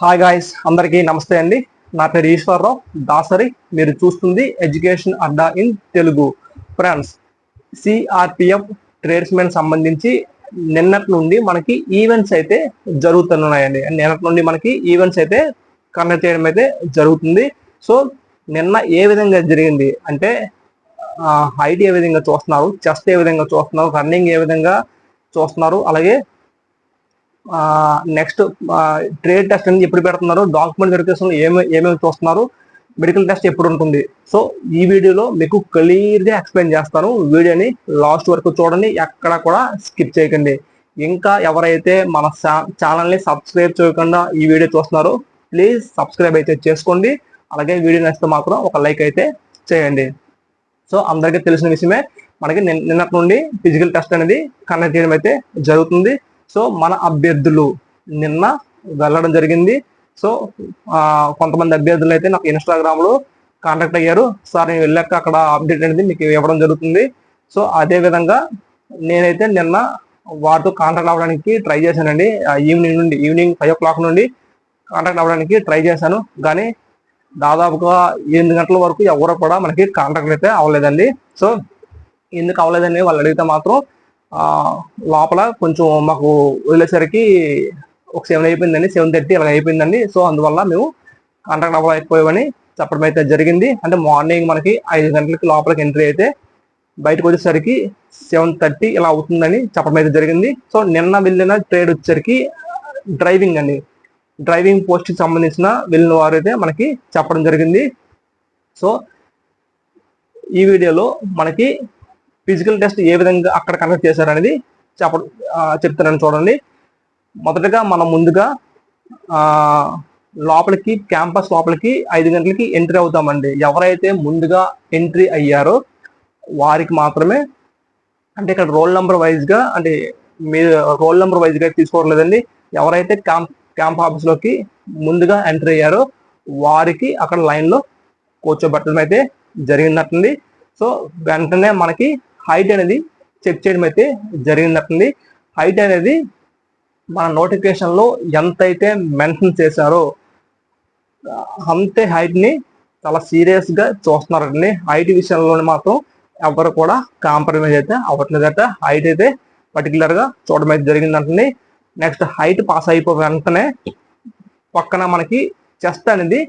Hi guys, అందరికీ నమస్తే అండి. నా పేరు ఈశ్వరరావు దాసరి. మీరు చూస్తుంది education Adda in Telugu. Friends, CRPF tradesmen సంబంధించి నిన్నటి నుండి మనకి ఈవెంట్స్ అయితే జరుగుతున్నాయండి. నిన్నటి నుండి మనకి ఈవెంట్స్ అయితే కండక్ట్ చేయడం అయితే జరుగుతుంది. సో నిన్న ఏ విధంగా జరిగింది అంటే హైట్ ఏ విధంగా చూస్తున్నారు, చెస్ట్ ఏ విధంగా చూస్తున్నారు, రన్నింగ్ ఏ విధంగా చూస్తున్నారు, అలాగే నెక్స్ట్ ట్రేడ్ టెస్ట్ అని ఎప్పుడు పెడుతున్నారు, డాక్యుమెంట్ వెరిఫికేషన్ ఏమేమి చూస్తున్నారు, మెడికల్ టెస్ట్ ఎప్పుడు ఉంటుంది. సో ఈ వీడియోలో మీకు క్లియర్గా ఎక్స్ప్లెయిన్ చేస్తాను. వీడియోని లాస్ట్ వరకు చూడండి, ఎక్కడ కూడా స్కిప్ చేయకండి. ఇంకా ఎవరైతే మన ఛానల్ని సబ్స్క్రైబ్ చేయకుండా ఈ వీడియో చూస్తున్నారో ప్లీజ్ సబ్స్క్రైబ్ అయితే చేసుకోండి. అలాగే వీడియో నచ్చితే మాత్రం ఒక లైక్ అయితే చేయండి. సో అందరికీ తెలిసిన విషయమే, మనకి నిన్నటి నుండి ఫిజికల్ టెస్ట్ అనేది కండక్ట్ చేయడం అయితే జరుగుతుంది. సో మన అభ్యర్థులు నిన్న వెళ్ళడం జరిగింది. సో కొంతమంది అభ్యర్థులు అయితే నాకు ఇన్స్టాగ్రామ్ లో కాంటాక్ట్ అయ్యారు. సార్ నేను వెళ్ళాక అక్కడ అప్డేట్ అనేది మీకు ఇవ్వడం జరుగుతుంది. సో అదే విధంగా నేనైతే నిన్న వారితో కాంటాక్ట్ అవ్వడానికి ట్రై చేశానండి. ఈవినింగ్ 5 o'clock నుండి కాంటాక్ట్ అవ్వడానికి ట్రై చేశాను, కానీ దాదాపుగా 8 గంటల వరకు ఎవరు కూడా మనకి కాంటాక్ట్ అయితే అవ్వలేదండి. సో ఎందుకు అవ్వలేదని వాళ్ళు అడిగితే మాత్రం లోపల కొంచెం మాకు వదిలేసరికి ఒక 7 అయిపోయిందండి, 7:30 అలా అయిపోయిందండి. సో అందువల్ల మేము కాంటాక్ట్ అవ్వలేకపోయామని చెప్పడం అయితే జరిగింది. అంటే మార్నింగ్ మనకి 5 గంటలకి లోపలికి ఎంట్రీ అయితే బయటకు వచ్చేసరికి 7:30 ఇలా అవుతుందని చెప్పడం అయితే జరిగింది. సో నిన్న వెళ్ళిన ట్రేడ్ వచ్చేసరికి డ్రైవింగ్ అండి, డ్రైవింగ్ పోస్ట్ కి సంబంధించిన వెళ్ళిన వారు అయితే మనకి చెప్పడం జరిగింది. సో ఈ వీడియోలో మనకి ఫిజికల్ టెస్ట్ ఏ విధంగా అక్కడ కండక్ట్ చేశారనేది చెప్తానని చూడండి. మొదటగా మనం ముందుగా లోపలికి క్యాంపస్ లోపలికి 5 గంటలకి ఎంట్రీ అవుతామండి. ఎవరైతే ముందుగా ఎంట్రీ అయ్యారో వారికి మాత్రమే, అంటే ఇక్కడ రోల్ నెంబర్ వైజ్ గా, అంటే మీరు రోల్ నెంబర్ వైజ్ గా తీసుకోవట్లేదండి. ఎవరైతే క్యాంప్ ఆఫీస్ లోకి ముందుగా ఎంట్రీ అయ్యారో వారికి అక్కడ లైన్ లో కూర్చోబెట్టడం అయితే జరిగినట్టుంది. సో వెంటనే మనకి హైట్ అనేది చెక్ చేయడం అయితే జరిగినట్టుంది. హైట్ అనేది మన నోటిఫికేషన్ లో ఎంతైతే మెన్షన్ చేశారో అంతే హైట్ ని చాలా సీరియస్ గా చూస్తున్నారండి. హైట్ విషయంలో మాత్రం ఎవరు కూడా కాంప్రమైజ్ అయితే అవ్వట్లేదట. హైట్ అయితే పర్టికులర్ గా చూడడం అయితే జరిగిందంటుంది. నెక్స్ట్ హైట్ పాస్ అయిపోయిన వెంటనే పక్కన మనకి చెస్ట్ అనేది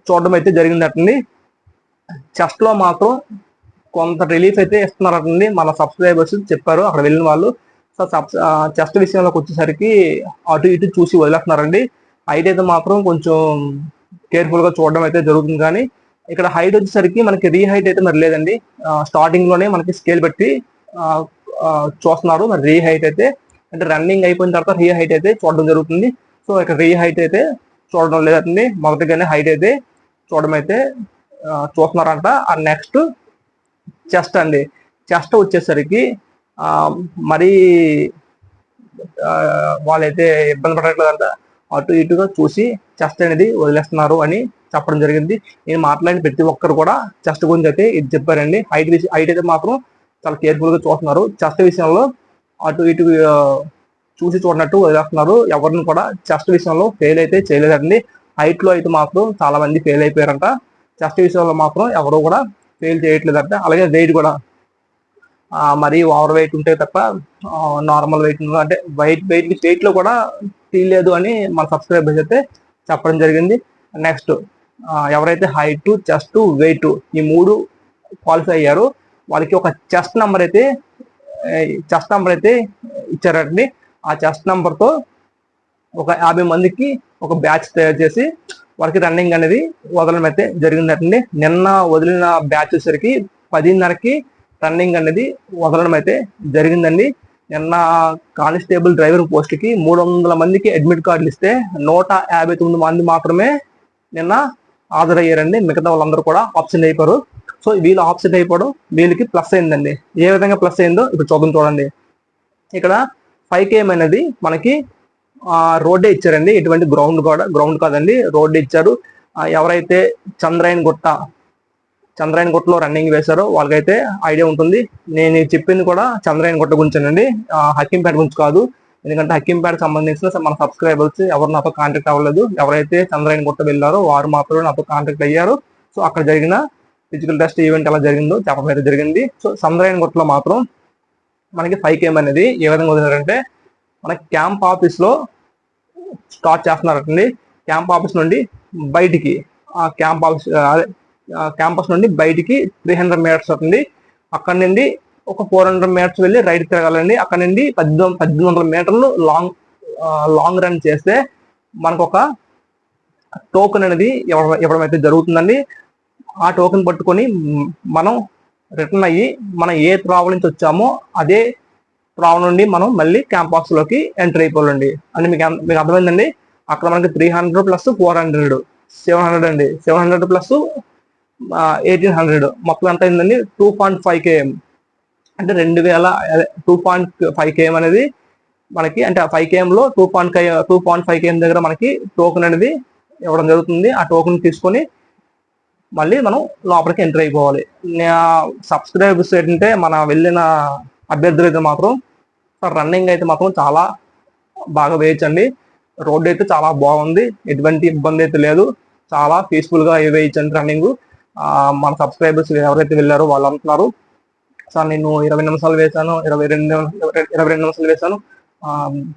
చూడడం అయితే జరిగిందటండి. చెస్ట్ లో మాత్రం కొంత రిలీఫ్ అయితే ఇస్తున్నారండి మన సబ్స్క్రైబర్స్ చెప్పారు, అక్కడ వెళ్ళిన వాళ్ళు. సో చెస్ట్ విషయంలోకి వచ్చేసరికి అటు ఇటు చూసి వదిలేస్తున్నారండి. హైట్ అయితే మాత్రం కొంచెం కేర్ఫుల్ గా చూడడం అయితే జరుగుతుంది. కానీ ఇక్కడ హైట్ వచ్చేసరికి మనకి రీహైట్ అయితే మరి లేదండి. స్టార్టింగ్ లోనే మనకి స్కేల్ పెట్టి చూస్తున్నారు. మరి రీహైట్ అయితే, అంటే రన్నింగ్ అయిపోయిన తర్వాత రీహైట్ అయితే చూడడం జరుగుతుంది. సో ఇక్కడ రీహైట్ అయితే చూడడం లేదండి. మొదటిగానే హైట్ అయితే చూడడం అయితే చూస్తున్నారంట. నెక్స్ట్ చెస్ట్ అండి, చెస్ట్ వచ్చేసరికి మరీ వాళ్ళైతే ఇబ్బంది పడట్లేదంట. అటు ఇటుగా చూసి చెస్ట్ అనేది వదిలేస్తున్నారు అని చెప్పడం జరిగింది. నేను మాట్లాడిన ప్రతి ఒక్కరు కూడా చెస్ట్ గురించి అయితే ఇది చెప్పారండి. హైట్ అయితే మాత్రం చాలా కేర్ఫుల్ గా చూస్తున్నారు. చెస్ట్ విషయంలో అటు ఇటు చూసి చూడనట్టు వదిలేస్తున్నారు. ఎవరిని కూడా చెస్ట్ విషయంలో ఫెయిల్ అయితే చేయలేదండి. హైట్ లో అయితే మాత్రం చాలా మంది ఫెయిల్ అయిపోయారంట. చెస్ట్ విషయంలో మాత్రం ఎవరు కూడా ఫెయిల్ చేయట్లేదంట. అలాగే వెయిట్ కూడా మరీ ఓవర్ వెయిట్ ఉంటే తప్ప నార్మల్ వెయిట్, అంటే వెయిట్ లో కూడా తీయలేదు అని మన సబ్స్క్రైబర్స్ అయితే చెప్పడం జరిగింది. నెక్స్ట్ ఎవరైతే హైట్, చెస్ట్, వెయిట్ ఈ 3 క్వాలిఫై అయ్యారో వాళ్ళకి ఒక చెస్ట్ నెంబర్ అయితే ఇచ్చారండి. ఆ చెస్ట్ నెంబర్ తో ఒక 50 మందికి ఒక బ్యాచ్ తయారు చేసి వాళ్ళకి రన్నింగ్ అనేది వదలడం అయితే జరిగిందండి. నిన్న వదిలిన బ్యాచ్ వచ్చేసరికి 10:30కి రన్నింగ్ అనేది వదలడం అయితే జరిగిందండి. నిన్న కానిస్టేబుల్ డ్రైవర్ పోస్ట్ కి 300 మందికి అడ్మిట్ కార్డులు ఇస్తే 159 మంది మాత్రమే నిన్న హాజరయ్యారండి. మిగతా వాళ్ళందరూ కూడా ఆబ్సెంట్ అయిపోయారు. సో వీళ్ళు ఆబ్సెంట్ అయిపోవడం వీళ్ళకి ప్లస్ అయిందండి. ఏ విధంగా ప్లస్ అయిందో ఇప్పుడు చూడండి. ఇక్కడ 5 km అనేది మనకి రోడ్డే ఇచ్చారండి. ఎటువంటి గ్రౌండ్ కాదండి, రోడ్డు ఇచ్చారు. ఎవరైతే చంద్రాయన్ గుట్టలో రన్నింగ్ వేశారో వాళ్ళకైతే ఐడియా ఉంటుంది. నేను చెప్పింది కూడా చంద్రాయన్ గుట్ట గురించేనండి, హకీంపేట గురించి కాదు. ఎందుకంటే హక్కింపేటకి సంబంధించిన మన సబ్స్క్రైబర్స్ ఎవరు నాతో కాంటాక్ట్ అవ్వలేదు. ఎవరైతే చంద్రాయణ గుట్ట వెళ్ళారో వారు మాత్రమే నాతో కాంటాక్ట్ అయ్యారు. సో అక్కడ జరిగిన ఫిజికల్ టెస్ట్ ఈవెంట్ ఎలా జరిగిందో చెప్పడం అయితే జరిగింది. సో చంద్రాయణ గుట్టలో మాత్రం మనకి 5km అనేది ఏ విధంగా వదిలారంటే మన క్యాంప్ ఆఫీస్ లో స్టార్ట్ చేస్తున్నారండి. క్యాంప్ ఆఫీస్ నుండి బయటికి ఆ క్యాంపస్ నుండి బయటికి 300 మీటర్స్ అవుతుంది. అక్కడ నుండి ఒక 400 మీటర్స్ వెళ్ళి రైట్ తిరగాలండి. అక్కడ నుండి 1800 మీటర్లు లాంగ్ రన్ చేస్తే మనకు ఒక టోకెన్ అనేది ఇవ్వడం అయితే జరుగుతుందండి. ఆ టోకెన్ పట్టుకొని మనం రిటర్న్ అయ్యి మనం ఏ త్రావెల్ నుంచి వచ్చామో అదే త్రావెల్ నుండి మనం మళ్ళీ క్యాంపస్ లోకి ఎంటర్ అయిపోవాలండి. అంటే మీకు అర్థమైందండి. అక్కడ మనకి 300 ప్లస్ 400 700 అండి. 700 ప్లస్ 1800 మొత్తం ఎంత అయిందండి? 2.5 km. అంటే 2.5 km అనేది మనకి, అంటే 5 km లో 2.5 km దగ్గర మనకి టోకెన్ అనేది ఇవ్వడం జరుగుతుంది. ఆ టోకెన్ తీసుకొని మళ్ళీ మనం లోపలికి ఎంటర్ అయిపోవాలి. సబ్స్క్రైబర్స్ ఏంటంటే మన వెళ్ళిన అభ్యర్థులు అయితే మాత్రం రన్నింగ్ అయితే మాత్రం చాలా బాగా వేయచ్చండి. రోడ్ అయితే చాలా బాగుంది, ఎటువంటి ఇబ్బంది అయితే లేదు, చాలా పీస్ఫుల్ గా వేయచ్చండి రన్నింగ్. మన సబ్స్క్రైబర్స్ ఎవరైతే వెళ్ళారో వాళ్ళు అంటున్నారు, సార్ నేను 20 నిమిషాలు వేసాను, 22 నిమిషాలు వేసాను,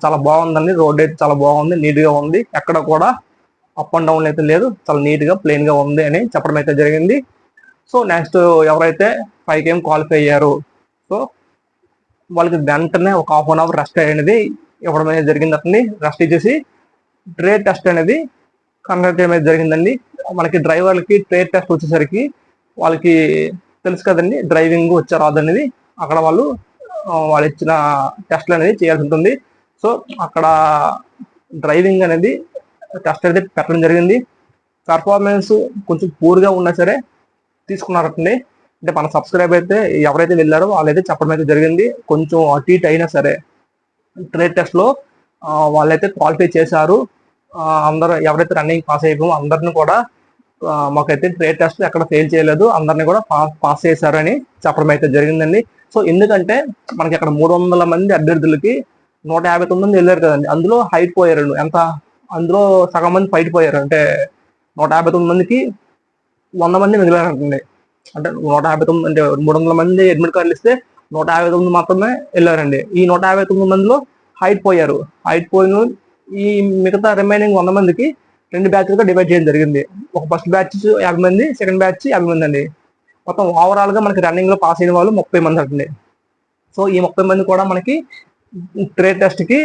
చాలా బాగుందండి, రోడ్ అయితే చాలా బాగుంది, నీట్ గా ఉంది, ఎక్కడ కూడా అప్ అండ్ డౌన్ అయితే లేదు, చాలా నీట్ గా ప్లెయిన్ గా ఉంది అని చెప్పడం అయితే జరిగింది. సో నెక్స్ట్ ఎవరైతే 5 km క్వాలిఫై అయ్యారో సో వాళ్ళకి వెంటనే ఒక 1/2 అవర్ రెస్ట్ అనేది ఇవ్వడం అనేది జరిగింది. అతన్ని రెస్ట్ ఇచ్చేసి ట్రేడ్ టెస్ట్ అనేది కండక్ట్ చేయడం జరిగిందండి. మనకి డ్రైవర్లకి ట్రేడ్ టెస్ట్ వచ్చేసరికి వాళ్ళకి తెలుసు కదండి, డ్రైవింగ్ వచ్చా రాదనేది. అక్కడ వాళ్ళు ఇచ్చిన టెస్ట్లు అనేది చేయాల్సి ఉంటుంది. సో అక్కడ డ్రైవింగ్ అనేది టెస్ట్ అయితే పెట్టడం జరిగింది. పర్ఫార్మెన్స్ కొంచెం పూర్గా ఉన్నా సరే తీసుకున్నారండి. అంటే మన సబ్స్క్రైబ్ అయితే ఎవరైతే వెళ్ళారో వాళ్ళైతే చెప్పడం అయితే జరిగింది. కొంచెం అటు ఇటు అయినా సరే ట్రేడ్ టెస్ట్ లో వాళ్ళైతే క్వాలిఫై చేశారు. అందరూ ఎవరైతే రన్నింగ్ పాస్ అయిపోయామో అందరిని కూడా మాకైతే ట్రేడ్ టెస్ట్ ఎక్కడ ఫెయిల్ చేయలేదు, అందరినీ కూడా పాస్ చేశారు అని చెప్పడం అయితే జరిగిందండి. సో ఎందుకంటే మనకి అక్కడ 300 మంది అభ్యర్థులకి 159 మంది వెళ్ళారు కదండి. అందులో హైట్ పోయారు ఎంత, అందులో సగం మంది ఫైట్ పోయారు. అంటే 159 మందికి 100 మంది మిగిలారంటండి. అంటే 159 అంటే 300 మంది అడ్మిట్ కార్డులు ఇస్తే 159 మాత్రమే వెళ్ళారండి. ఈ 159 మందిలో హైట్ పోయారు. హైట్ పోయిన ఈ మిగతా రిమైనింగ్ 100 మందికి 2 బ్యాచ్లుగా డివైడ్ చేయడం జరిగింది. ఒక ఫస్ట్ బ్యాచ్ 50 మంది, సెకండ్ బ్యాచ్ 50 మంది అండి. మొత్తం ఓవరాల్ గా మనకి రన్నింగ్ లో పాస్ అయిన వాళ్ళు 30 మంది అండి. సో ఈ 30 మంది కూడా మనకి ట్రేడ్ టెస్ట్ కి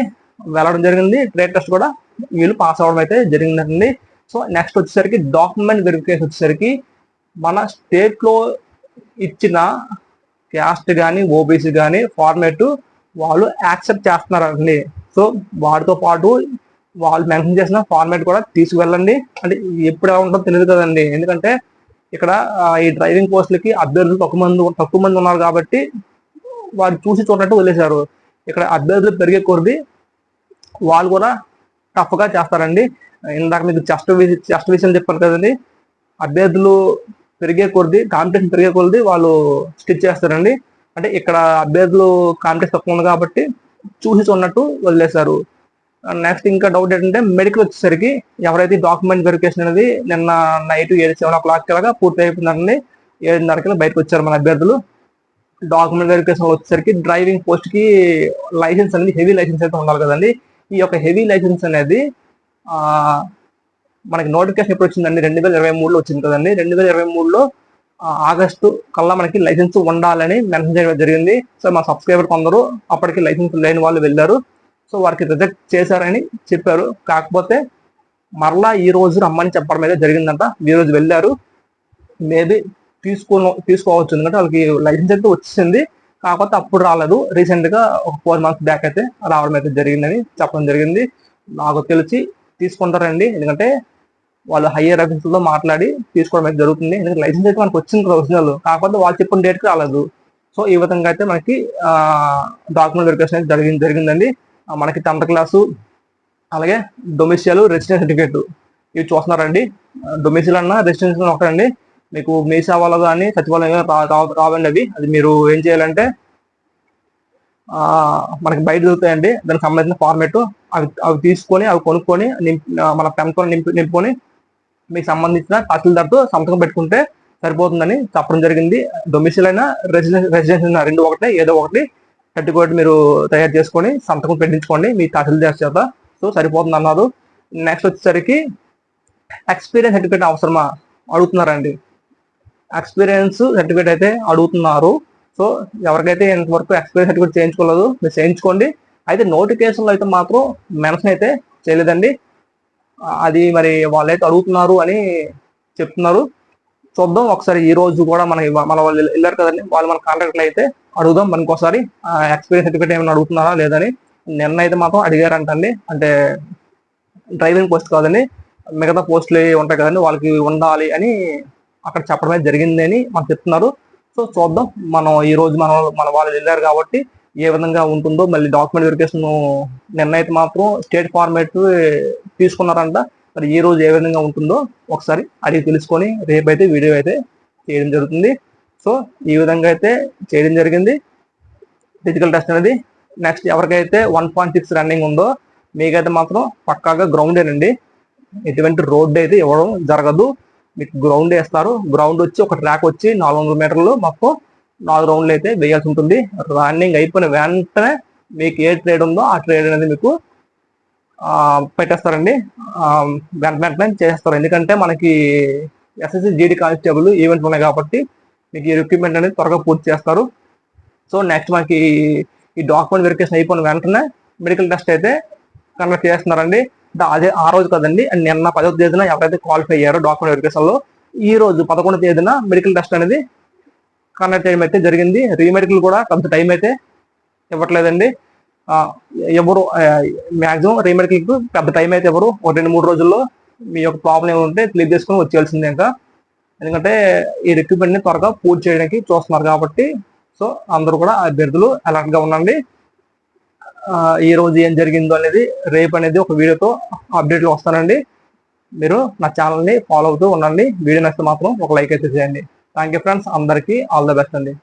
వెళ్ళడం జరిగింది. ట్రేడ్ టెస్ట్ కూడా వీళ్ళు పాస్ అవ్వడం అయితే జరిగిందండి. సో నెక్స్ట్ వచ్చేసరికి డాక్యుమెంట్ వెరిఫికేషన్ వచ్చేసరికి మన స్టేట్ లో ఇచ్చిన క్యాస్ట్ కానీ ఓబీసీ కానీ ఫార్మేట్ వాళ్ళు యాక్సెప్ట్ చేస్తున్నారండి. సో వాటితో పాటు వాళ్ళు మెన్షన్ చేసిన ఫార్మేట్ కూడా తీసుకువెళ్ళండి. అంటే ఎప్పుడు ఎలా ఉంటుందో తెలియదు కదండి. ఎందుకంటే ఇక్కడ ఈ డ్రైవింగ్ పోస్టులకి అభ్యర్థులు తక్కువ మంది ఉన్నారు కాబట్టి వారు చూసి చూడనట్టు వదిలేశారు. ఇక్కడ అభ్యర్థులు పెరిగే కొద్ది వాళ్ళు కూడా టఫ్ గా చేస్తారండి. ఇందాక మీకు చెస్ట్ విషయం చెప్పారు కదండి, అభ్యర్థులు పెరిగే కొద్ది, కాంపిటీషన్ పెరిగే కొద్ది వాళ్ళు స్టిచ్ చేస్తారండి. అంటే ఇక్కడ అభ్యర్థులు కాంపిటీషన్ తక్కువ ఉంది కాబట్టి చూసి చూడనట్టు వదిలేశారు. నెక్స్ట్ ఇంకా డౌట్ ఏంటంటే మెడికల్ వచ్చేసరికి ఎవరైతే డాక్యుమెంట్ వెరిఫికేషన్ అనేది నిన్న నైట్ 7 o'clock లాగా పూర్తి అయిపోయిందండి. 7:30 బయటకు వచ్చారు మన అభ్యర్థులు. డాక్యుమెంట్ వెరిఫికేషన్ వచ్చేసరికి డ్రైవింగ్ పోస్ట్ కి లైసెన్స్ అనేది హెవీ లైసెన్స్ అయితే ఉండాలి కదండి. ఈ యొక్క హెవీ లైసెన్స్ అనేది మనకి నోటిఫికేషన్ ఎప్పుడు వచ్చిందండి? 2023లో వచ్చింది కదండి. 2023లో ఆగస్టు కల్లా మనకి లైసెన్స్ ఉండాలని మెన్షన్ చేయడం జరిగింది. సో మా సబ్స్క్రైబర్ కొందరు అప్పటికి లైసెన్స్ లేని వాళ్ళు వెళ్ళారు. సో వారికి రిజెక్ట్ చేశారని చెప్పారు. కాకపోతే మరలా ఈ రోజు రమ్మని చెప్పడం అయితే జరిగిందంట. ఈ రోజు వెళ్ళారు. మేబీ తీసుకోవచ్చు, ఎందుకంటే వాళ్ళకి లైసెన్స్ అయితే వచ్చింది, కాకపోతే అప్పుడు రాలేదు. రీసెంట్ గా ఒక 4 months బ్యాక్ అయితే రావడం అయితే జరిగిందని చెప్పడం జరిగింది. నాకు తెలిసి తీసుకుంటారండి, ఎందుకంటే వాళ్ళు హయ్యర్ ఆఫీసర్తో మాట్లాడి తీసుకోవడం అయితే జరుగుతుంది. ఎందుకంటే లైసెన్స్ అయితే మనకు వచ్చింది ఒరిజినల్, కాకపోతే వాళ్ళు చెప్పిన డేట్కి రాలేదు. సో ఈ విధంగా అయితే మనకి డాక్యుమెంట్ వెరిఫికేషన్ అయితే జరిగిందండి. మనకి 10th క్లాసు అలాగే డొమిసియల్ రెసిడెన్స్ సర్టిఫికేట్ ఇవి చూస్తున్నారండి. డొమిసియల్ అన్న రెసిడెన్స్ ఒకటండి. మీకు మీ సేవలో కానీ సచివాలయం రావండి అవి. అది మీరు ఏం చేయాలంటే మనకి బయట దొరుకుతాయండి, దానికి సంబంధించిన ఫార్మేట్. అవి తీసుకొని అవి కొనుక్కొని మన పెన్తో నింపుకొని మీకు సంబంధించిన తహసీల్దార్తో సంతకం పెట్టుకుంటే సరిపోతుందని చెప్పడం జరిగింది. డొమిసిల్ అయినా రెసిడెన్స్ అయినా రెండు ఒకటే, ఏదో ఒకటి సర్టిఫికేట్ మీరు తయారు చేసుకొని సంతకం పెట్టించుకోండి మీ తహసీల్దార్ చేత. సో సరిపోతుంది అన్నారు. నెక్స్ట్ వచ్చేసరికి ఎక్స్పీరియన్స్ సర్టిఫికేట్ అవసరమా అడుగుతున్నారండి. ఎక్స్పీరియన్స్ సర్టిఫికేట్ అయితే అడుగుతున్నారు. సో ఎవరికైతే ఇంతవరకు ఎక్స్పీరియన్స్ సర్టిఫికేట్ చేయించుకోలేదు మీరు చేయించుకోండి. అయితే నోటిఫికేషన్లో అయితే మాత్రం మెన్షన్ అయితే చేయలేదండి. అది మరి వాళ్ళైతే అడుగుతున్నారు అని చెప్తున్నారు. చూద్దాం ఒకసారి. ఈ రోజు కూడా మన వాళ్ళు వెళ్ళారు కదండి, వాళ్ళు మన కాంట్రాక్ట్లు అయితే అడుగుదాం. మనకి ఒకసారి ఎక్స్పీరియన్స్ సర్టిఫికేట్ ఏమైనా అడుగుతున్నారా లేదని. నిన్న అయితే మాత్రం అడిగారంటండి. అంటే డ్రైవింగ్ పోస్ట్ కాదండి, మిగతా పోస్టులు ఉంటాయి కదండి, వాళ్ళకి ఉండాలి అని అక్కడ చెప్పడమే జరిగింది అని మనకు చెప్తున్నారు. సో చూద్దాం. మనం ఈ రోజు మన వాళ్ళు వెళ్ళారు కాబట్టి ఏ విధంగా ఉంటుందో. మళ్ళీ డాక్యుమెంట్ వెరిఫికేషన్ నిన్న అయితే మాత్రం స్టేట్ ఫార్మేట్ తీసుకున్నారంట. మరి ఈ రోజు ఏ విధంగా ఉంటుందో ఒకసారి అడిగి తెలుసుకొని రేపైతే వీడియో అయితే చేయడం జరుగుతుంది. సో ఈ విధంగా అయితే చేయడం జరిగింది ఫిజికల్ టెస్ట్ అనేది. నెక్స్ట్ ఎవరికైతే 1.6 రన్నింగ్ ఉందో మీకైతే మాత్రం పక్కాగా గ్రౌండేనండి. ఎటువంటి రోడ్డు అయితే ఇవ్వడం జరగదు, మీకు గ్రౌండ్ వేస్తారు. గ్రౌండ్ వచ్చి ఒక ట్రాక్ వచ్చి 400 మీటర్లు మొత్తం 4 రౌండ్లు అయితే వేయాల్సి ఉంటుంది. రన్నింగ్ అయిపోయిన వెంటనే మీకు ఏ ట్రేడ్ ఉందో ఆ ట్రేడ్ అనేది మీకు పెట్టేస్తారండి, వెంటనే చేస్తారు. ఎందుకంటే మనకి ఎస్ఎస్సి జీడీ కానిస్టేబుల్ ఈవెంట్లు ఉన్నాయి కాబట్టి మీకు ఈ రిక్రూట్మెంట్ అనేది త్వరగా పూర్తి చేస్తారు. సో నెక్స్ట్ మనకి ఈ డాక్యుమెంట్ వెరిఫికేషన్ అయిపోయిన వెంటనే మెడికల్ టెస్ట్ అయితే కండక్ట్ చేస్తున్నారండి. అదే ఆ రోజు కదండి, నిన్న 10వ తేదీన ఎవరైతే క్వాలిఫై అయ్యారో డాక్యుమెంట్ వెరిఫికేషన్ లో, ఈ రోజు 11వ తేదీన మెడికల్ టెస్ట్ అనేది కండక్ట్ చేయడం అయితే జరిగింది. రీమెడికల్ కూడా కొంత టైం అయితే ఇవ్వట్లేదండి. ఎవరు మ్యాక్సిమం రీమెడికల్ పెద్ద టైం అయితే ఎవరు 2-3 రోజుల్లో మీ యొక్క ప్రాబ్లం ఏమంటే క్లియర్ చేసుకొని వచ్చేయాల్సిందే ఇంకా. ఎందుకంటే ఈ రిక్రూట్మెంట్ ని త్వరగా పూర్తి చేయడానికి చూస్తున్నారు కాబట్టి. సో అందరూ కూడా అభ్యర్థులు అలర్ట్ గా ఉండండి. ఈ రోజు ఏం జరిగిందో అనేది రేపు అనేది ఒక వీడియోతో అప్డేట్లు వస్తానండి. మీరు నా ఛానల్ని ఫాలో అవుతూ ఉండండి. వీడియో నచ్చితే మాత్రం ఒక లైక్ అయితే చేయండి. థ్యాంక్ యూ ఫ్రెండ్స్, అందరికీ ఆల్ ద బెస్ట్ అండి.